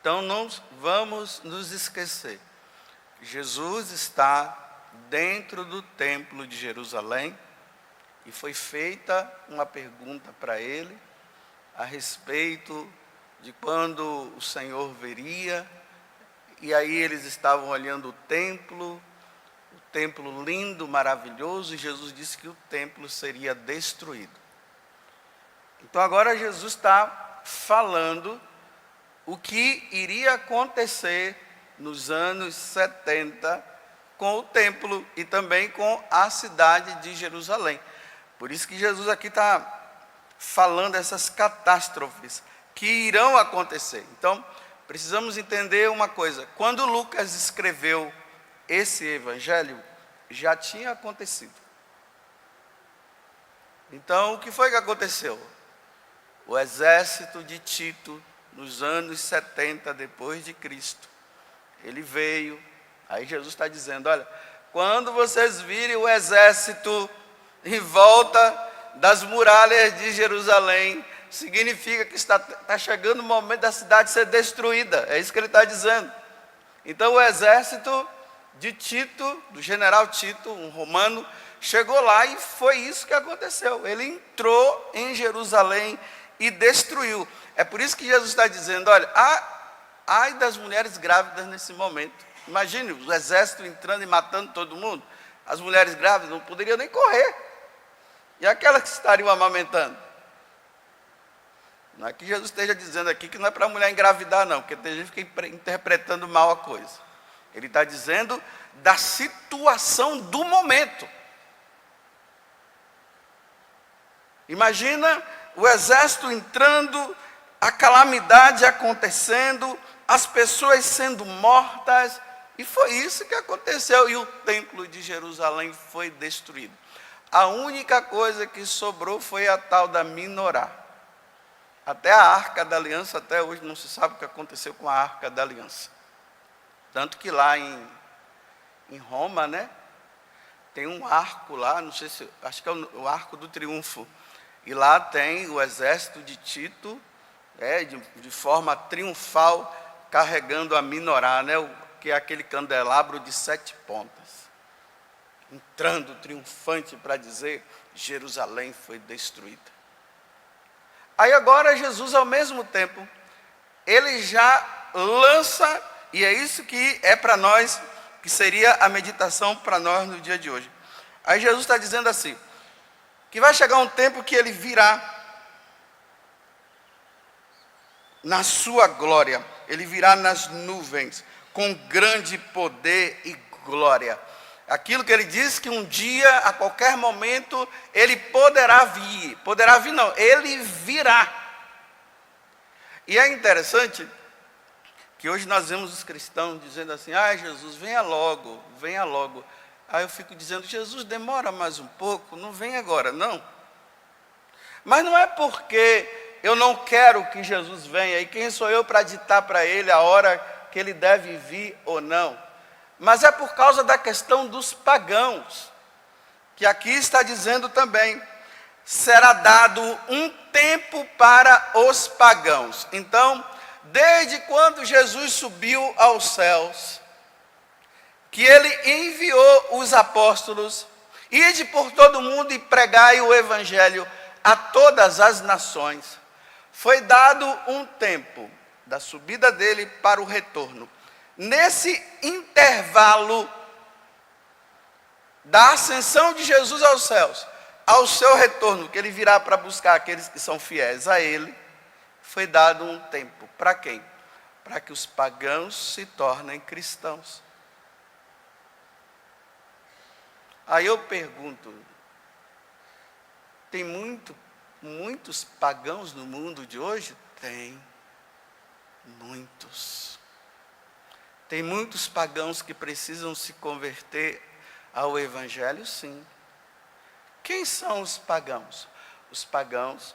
Então não vamos nos esquecer. Jesus está dentro do templo de Jerusalém e foi feita uma pergunta para ele a respeito de quando o Senhor viria. E aí eles estavam olhando o templo lindo, maravilhoso, e Jesus disse que o templo seria destruído. Então agora Jesus está falando o que iria acontecer nos anos 70 com o templo e também com a cidade de Jerusalém. Por isso que Jesus aqui está falando essas catástrofes que irão acontecer. Então, precisamos entender uma coisa. Quando Lucas escreveu esse evangelho, já tinha acontecido. Então, o que foi que aconteceu? O exército de Tito, nos anos 70 depois de Cristo, ele veio. Aí Jesus está dizendo, olha, quando vocês virem o exército em volta das muralhas de Jerusalém, significa que está chegando o momento da cidade ser destruída. É isso que ele está dizendo. Então o exército de Tito, do general Tito, um romano, chegou lá e foi isso que aconteceu. Ele entrou em Jerusalém e destruiu. É por isso que Jesus está dizendo, olha, ai das mulheres grávidas nesse momento. Imagine o exército entrando e matando todo mundo. As mulheres grávidas não poderiam nem correr. E aquelas que estariam amamentando? Não é que Jesus esteja dizendo aqui que não é para a mulher engravidar, não, porque tem gente que fica interpretando mal a coisa. Ele está dizendo da situação do momento. Imagina o exército entrando, a calamidade acontecendo, as pessoas sendo mortas, e foi isso que aconteceu, e o templo de Jerusalém foi destruído. A única coisa que sobrou foi a tal da menorá. Até a Arca da Aliança, até hoje não se sabe o que aconteceu com a Arca da Aliança. Tanto que lá em Roma, né, tem um arco lá, não sei se, acho que é o Arco do Triunfo. E lá tem o exército de Tito, de forma triunfal, carregando a menorá, né, que é aquele candelabro de 7 pontas. Entrando triunfante para dizer, Jerusalém foi destruída. Aí agora Jesus, ao mesmo tempo, ele já lança, e é isso que é para nós, que seria a meditação para nós no dia de hoje. Aí Jesus está dizendo assim, que vai chegar um tempo que ele virá na sua glória, ele virá nas nuvens, com grande poder e glória. Aquilo que ele diz que um dia, a qualquer momento, ele poderá vir não, ele virá. E é interessante que hoje nós vemos os cristãos dizendo assim, Jesus, venha logo, venha logo. Aí eu fico dizendo, Jesus, demora mais um pouco, não vem agora, não. Mas não é porque eu não quero que Jesus venha, e quem sou eu para ditar para ele a hora que ele deve vir ou não. Mas é por causa da questão dos pagãos, que aqui está dizendo também, será dado um tempo para os pagãos. Então, desde quando Jesus subiu aos céus, que ele enviou os apóstolos, ide por todo mundo e pregai o evangelho a todas as nações, foi dado um tempo da subida dele para o retorno. Nesse intervalo da ascensão de Jesus aos céus, ao seu retorno, que ele virá para buscar aqueles que são fiéis a ele, foi dado um tempo. Para quem? Para que os pagãos se tornem cristãos. Aí eu pergunto, tem muitos pagãos no mundo de hoje? Tem, muitos. Tem muitos pagãos que precisam se converter ao evangelho, sim. Quem são os pagãos? Os pagãos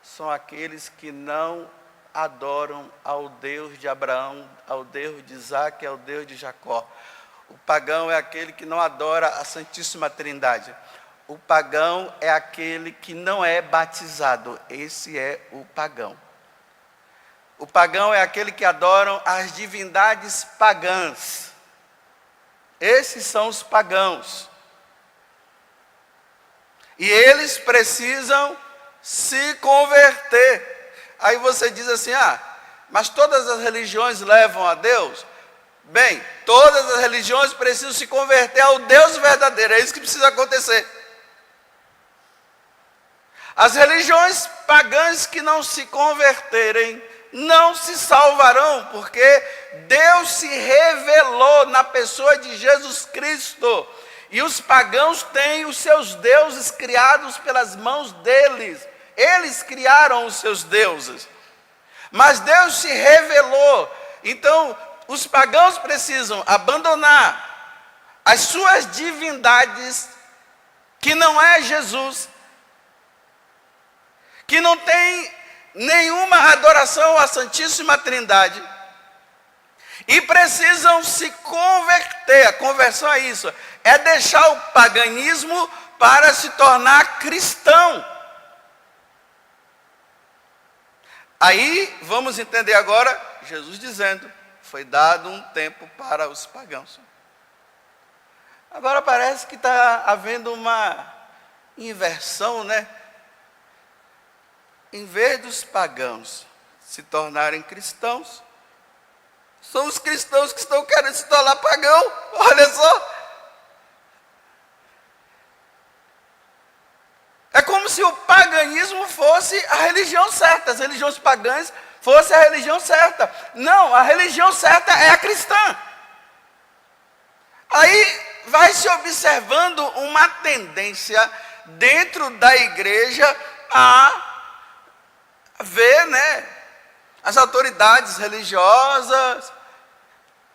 são aqueles que não adoram ao Deus de Abraão, ao Deus de Isaac, ao Deus de Jacó. O pagão é aquele que não adora a Santíssima Trindade. O pagão é aquele que não é batizado. Esse é o pagão. O pagão é aquele que adoram as divindades pagãs. Esses são os pagãos. E eles precisam se converter. Aí você diz assim, mas todas as religiões levam a Deus? Bem, todas as religiões precisam se converter ao Deus verdadeiro, é isso que precisa acontecer. As religiões pagãs que não se converterem, não se salvarão, porque Deus se revelou na pessoa de Jesus Cristo. E os pagãos têm os seus deuses criados pelas mãos deles. Eles criaram os seus deuses. Mas Deus se revelou. Então, os pagãos precisam abandonar as suas divindades, que não é Jesus, que não tem nenhuma adoração à Santíssima Trindade, e precisam se converter. A conversão é isso, é deixar o paganismo para se tornar cristão. Aí vamos entender agora Jesus dizendo: foi dado um tempo para os pagãos. Agora parece que está havendo uma inversão, né? Em vez dos pagãos se tornarem cristãos, são os cristãos que estão querendo se tornar pagão. Olha só. É como se o paganismo fosse a religião certa, as religiões pagãs fosse a religião certa. Não, a religião certa é a cristã. Aí vai se observando uma tendência dentro da igreja a ver, as autoridades religiosas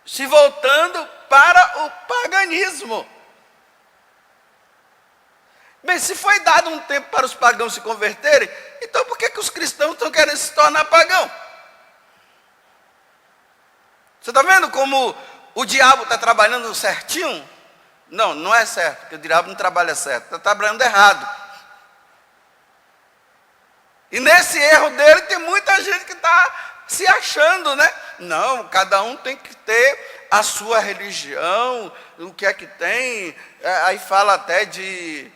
se voltando para o paganismo. Bem, se foi dado um tempo para os pagãos se converterem, então por que os cristãos estão querendo se tornar pagão? Você está vendo como o diabo está trabalhando certinho? Não, não é certo, porque o diabo não trabalha certo, está trabalhando errado. E nesse erro dele tem muita gente que está se achando, Não, cada um tem que ter a sua religião, o que é que tem. Aí fala até de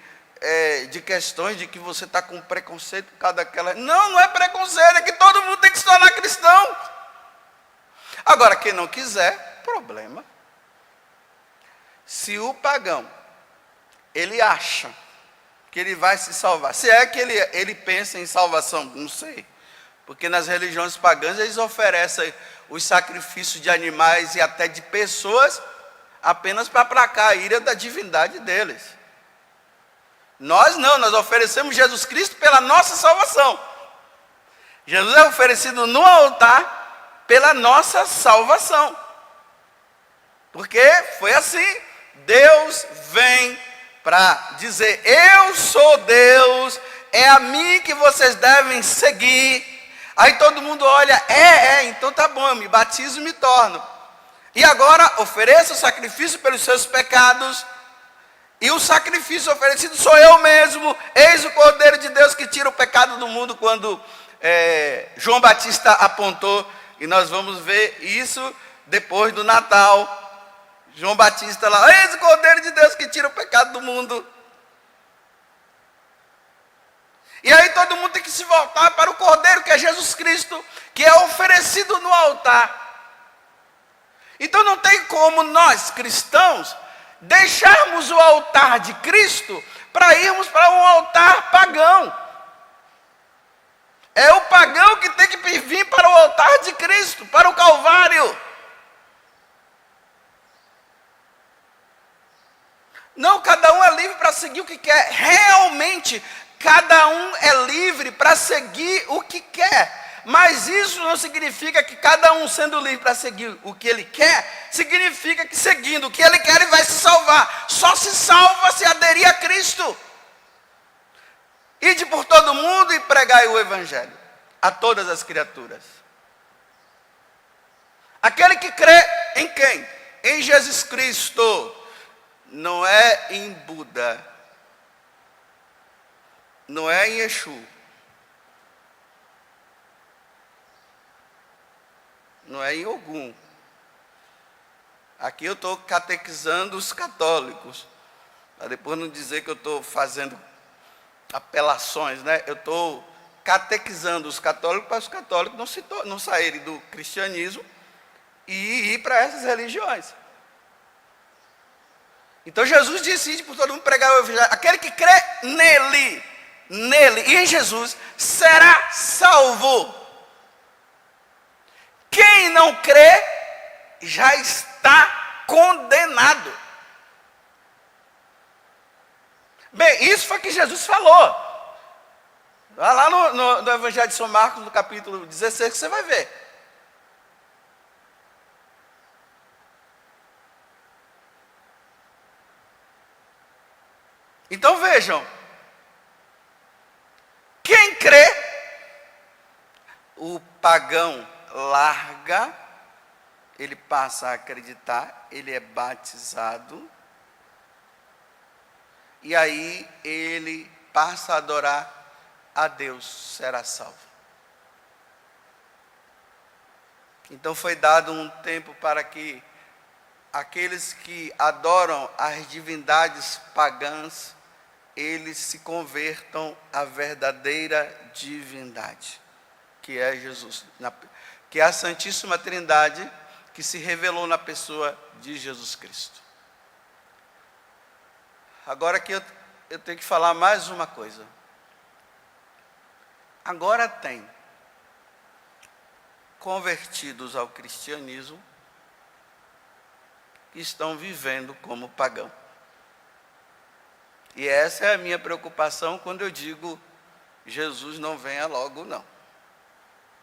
questões de que você está com preconceito por causa daquela. Não, não é preconceito, é que todo mundo tem que se tornar cristão. Agora, quem não quiser, problema. Se o pagão, ele acha que ele vai se salvar, se é que ele pensa em salvação, não sei. Porque nas religiões pagãs eles oferecem os sacrifícios de animais e até de pessoas apenas para aplacar a ira da divindade deles. Nós não, nós oferecemos Jesus Cristo pela nossa salvação. Jesus é oferecido no altar pela nossa salvação. Porque foi assim, Deus vem para dizer: eu sou Deus, é a mim que vocês devem seguir. Aí todo mundo olha, então tá bom, eu me batizo e me torno. E agora ofereça o sacrifício pelos seus pecados. E o sacrifício oferecido sou eu mesmo. Eis o Cordeiro de Deus que tira o pecado do mundo, quando João Batista apontou. E nós vamos ver isso depois do Natal. João Batista lá, eis o Cordeiro de Deus que tira o pecado do mundo. E aí todo mundo tem que se voltar para o Cordeiro, que é Jesus Cristo, que é oferecido no altar. Então não tem como nós, cristãos, deixarmos o altar de Cristo para irmos para um altar pagão. É o pagão que tem que vir para o altar de Cristo, para o Calvário. Não, cada um é livre para seguir o que quer. Realmente, cada um é livre para seguir o que quer. Mas isso não significa que cada um sendo livre para seguir o que ele quer, significa que seguindo o que ele quer ele vai se salvar. Só se salva se aderir a Cristo. Ide por todo mundo e pregai o Evangelho a todas as criaturas. Aquele que crê em quem? Em Jesus Cristo. Não é em Buda, não é em Exu, não é em Ogum. Aqui eu estou catequizando os católicos, para depois não dizer que eu estou fazendo apelações, né? Eu estou catequizando os católicos para os católicos não saírem do cristianismo e ir para essas religiões. Então Jesus decide por todo mundo pregar o evangelho. Aquele que crê nele e em Jesus será salvo. Quem não crê já está condenado. Bem, isso foi o que Jesus falou. Vai lá no Evangelho de São Marcos, no capítulo 16, que você vai ver. Então vejam, quem crê, o pagão larga, ele passa a acreditar, ele é batizado, e aí ele passa a adorar a Deus, será salvo. Então foi dado um tempo para que aqueles que adoram as divindades pagãs, eles se convertam à verdadeira divindade, que é Jesus, que é a Santíssima Trindade, que se revelou na pessoa de Jesus Cristo. Agora aqui eu tenho que falar mais uma coisa. Agora tem convertidos ao cristianismo que estão vivendo como pagão. E essa é a minha preocupação quando eu digo Jesus não venha logo, não.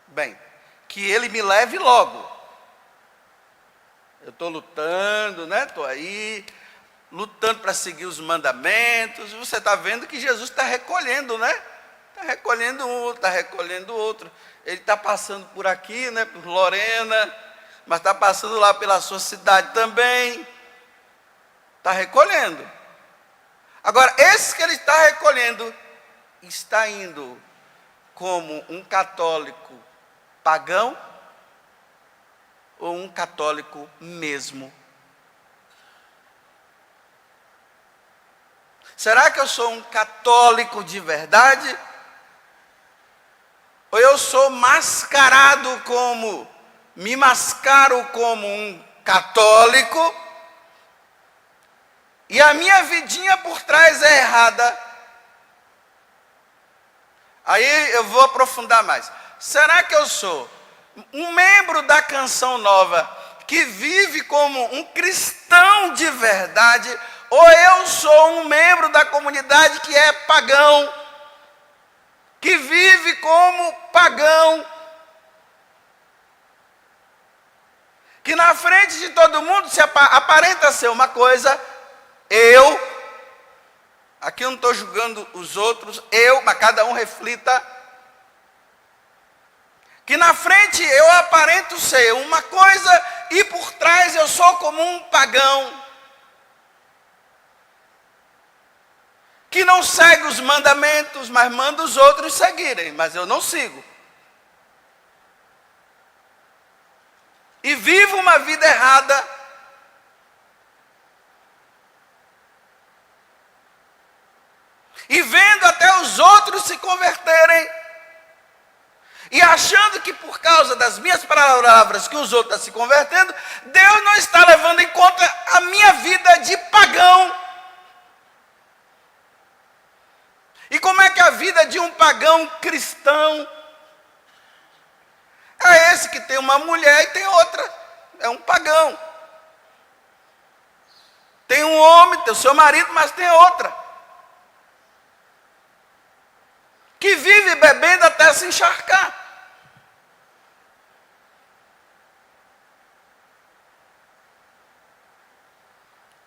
Bem, que ele me leve logo. Eu estou lutando, né? Estou aí, lutando para seguir os mandamentos. Você está vendo que Jesus está recolhendo, né? Está recolhendo um, está recolhendo outro. Ele está passando por aqui, né? Por Lorena, mas está passando lá pela sua cidade também. Está recolhendo. Agora, esse que ele está recolhendo, está indo como um católico pagão ou um católico mesmo? Será que eu sou um católico de verdade? Ou eu sou mascarado me mascaro como um católico, e a minha vidinha por trás é errada? Aí eu vou aprofundar mais. Será que eu sou um membro da Canção Nova que vive como um cristão de verdade, ou eu sou um membro da comunidade que é pagão, que vive como pagão, que na frente de todo mundo se aparenta ser uma coisa? Aqui eu não estou julgando os outros, mas cada um reflita, que na frente eu aparento ser uma coisa e por trás eu sou como um pagão, que não segue os mandamentos, mas manda os outros seguirem, mas eu não sigo. E vivo uma vida errada, e vendo até os outros se converterem, e achando que por causa das minhas palavras que os outros estão se convertendo, Deus não está levando em conta a minha vida de pagão. E como é que a vida de um pagão cristão? É esse que tem uma mulher e tem outra, é um pagão. Tem um homem, tem o seu marido, mas tem outra, que vive bebendo até se encharcar.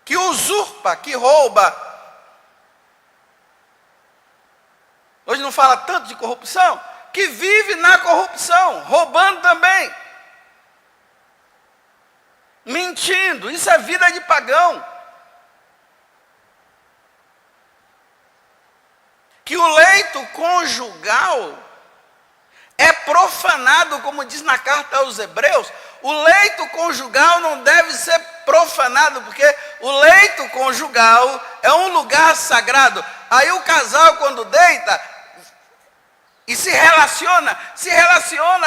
Que usurpa, que rouba. Hoje não fala tanto de corrupção, que vive na corrupção, roubando também, mentindo. Isso é vida de pagão. Que o leito conjugal é profanado, como diz na carta aos Hebreus, O leito conjugal não deve ser profanado, porque o leito conjugal é um lugar sagrado. Aí o casal, quando deita e se relaciona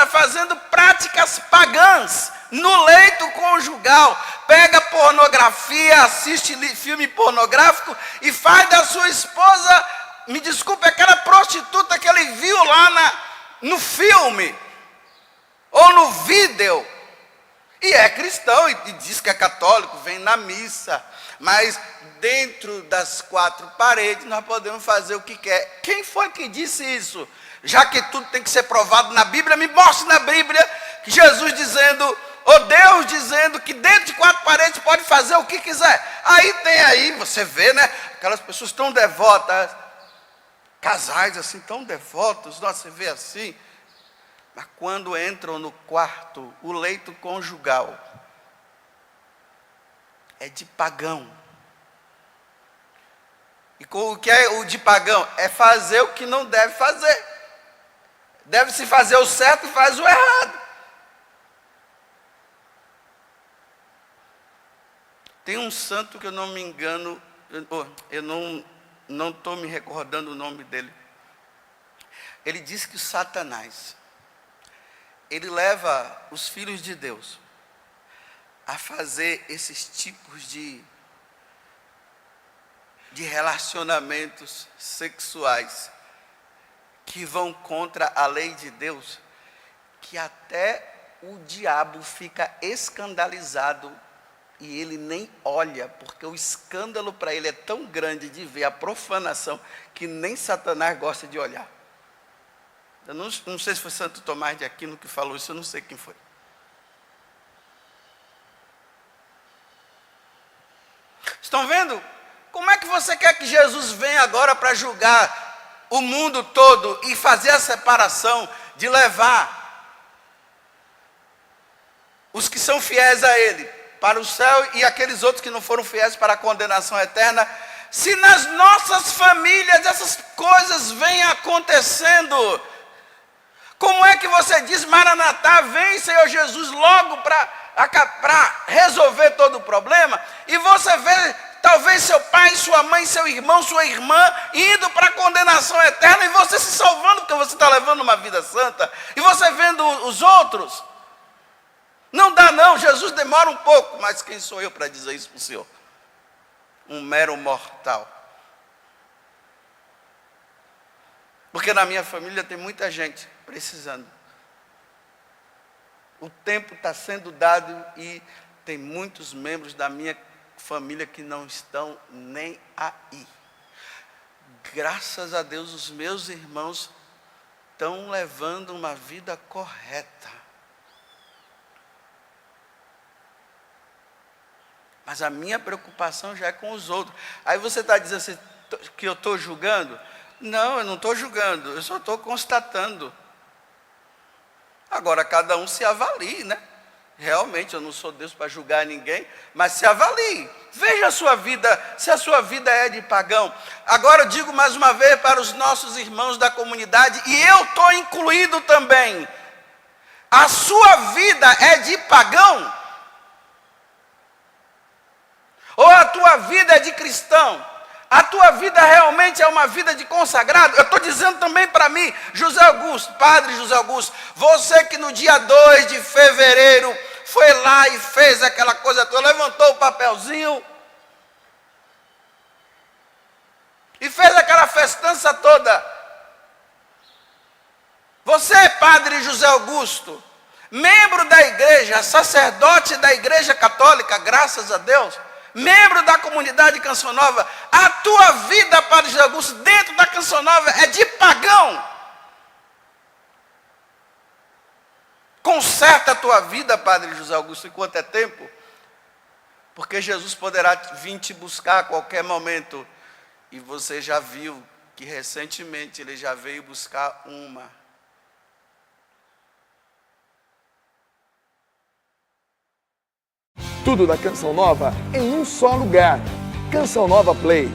fazendo práticas pagãs no leito conjugal. Pega pornografia, assiste filme pornográfico e faz da sua esposa, me desculpe, aquela prostituta que ele viu lá no filme ou no vídeo. E é cristão e diz que é católico, vem na missa, mas dentro das quatro paredes nós podemos fazer o que quer. Quem foi que disse isso? Já que tudo tem que ser provado na Bíblia, me mostre na Bíblia que Jesus dizendo, ou Deus dizendo que dentro de quatro paredes pode fazer o que quiser. Aí você vê, né, aquelas pessoas tão devotas, casais assim tão devotos, nossa, você vê assim. Mas quando entram no quarto, o leito conjugal é de pagão. E o que é o de pagão? É fazer o que não deve fazer. Deve-se fazer o certo e faz o errado. Tem um santo que eu não me engano, eu não estou me recordando o nome dele. Ele diz que o Satanás, ele leva os filhos de Deus a fazer esses tipos de relacionamentos sexuais que vão contra a lei de Deus, que até o diabo fica escandalizado e ele nem olha, porque o escândalo para ele é tão grande de ver a profanação que nem Satanás gosta de olhar. Eu não sei se foi Santo Tomás de Aquino que falou isso, eu não sei quem foi. Estão vendo? Como é que você quer que Jesus venha agora para julgar o mundo todo e fazer a separação de levar os que são fiéis a Ele para o céu e aqueles outros que não foram fiéis para a condenação eterna, se nas nossas famílias essas coisas vêm acontecendo? Como é que você diz, Maranatá, vem Senhor Jesus logo para resolver todo o problema, e você vê talvez seu pai, sua mãe, seu irmão, sua irmã indo para a condenação eterna e você se salvando porque você está levando uma vida santa, e você vendo os outros? Não dá não, Jesus demora um pouco, mas quem sou eu para dizer isso para o Senhor? Um mero mortal. Porque na minha família tem muita gente precisando. O tempo está sendo dado e tem muitos membros da minha família que não estão nem aí. Graças a Deus, os meus irmãos estão levando uma vida correta. Mas a minha preocupação já é com os outros. Aí você está dizendo assim, que eu estou julgando? Não, eu não estou julgando, eu só estou constatando. Agora cada um se avalie, né? Realmente eu não sou Deus para julgar ninguém, mas se avalie. Veja a sua vida, se a sua vida é de pagão. Agora eu digo mais uma vez para os nossos irmãos da comunidade, e eu estou incluído também. A sua vida é de pagão? Ou a tua vida é de cristão? A tua vida realmente é uma vida de consagrado? Eu estou dizendo também para mim, José Augusto, Padre José Augusto, você que no dia 2 de fevereiro foi lá e fez aquela coisa toda, levantou o papelzinho e fez aquela festança toda. Você, Padre José Augusto, membro da igreja, sacerdote da igreja católica, graças a Deus, membro da comunidade Canção Nova, a tua vida, Padre José Augusto, dentro da Canção Nova é de pagão. Conserta a tua vida, Padre José Augusto, enquanto é tempo, porque Jesus poderá vir te buscar a qualquer momento, e você já viu que recentemente Ele já veio buscar uma. Tudo da Canção Nova em um só lugar. Canção Nova Play.